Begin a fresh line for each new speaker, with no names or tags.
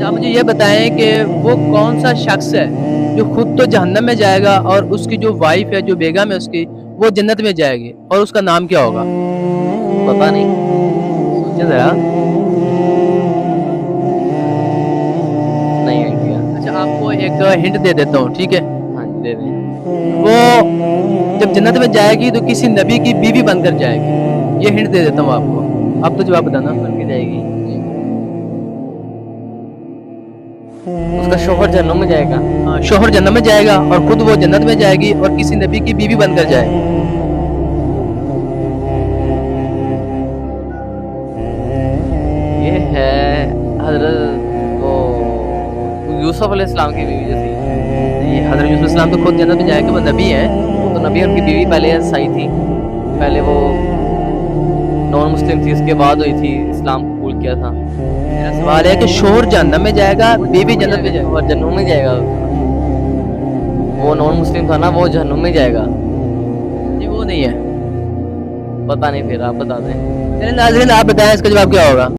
आप मुझे ये बताएं कि वो कौन सा शख्स है जो खुद तो जहन्नम में जाएगा और उसकी जो वाइफ है, जो बेगम है उसकी, वो जन्नत में जाएगी, और उसका नाम क्या होगा?
पता नहीं, सोचे जरा। नहीं आइडिया।
अच्छा, आपको एक हिंट दे देता हूँ, ठीक है?
हाँ जी, दे दें।
वो जब जन्नत में जाएगी तो किसी नबी की बीवी बनकर जाएगी। ये हिंट दे देता हूँ आपको, आप तो जवाब बताना।
बन के जाएगी। उसका शौहर जन्नत में जाएगा।
हाँ, शोहर जन्नत में जाएगा और खुद वो जन्नत में जाएगी और किसी नबी की बीवी बनकर जाएगी।
ये है हजरत वो यूसुफ अलैहिस्सलाम की बीवी जैसी।
ये हज़रत यूसुफ अलैहिस्सलाम तो खुद जन्नत में जाएंगे, वो नबी हैं।
वो तो नबी, उनकी बीवी पहले सही थी। पहले वो नॉन मुस्लिम थी, उसके बाद हुई थी, इस्लाम कबूल किया था।
मेरा सवाल है कि शोहर जन्नत में जाएगा, बीवी जन्नत में जाएगी।
और जन्नत में जाएगा। वो नॉन मुस्लिम था ना, वो जहन्नुम में जाएगा।
जी वो नहीं है।
पता नहीं, फिर आप बता दें।
मेरे नाज़रीन, आप बताएं इसका जवाब क्या होगा?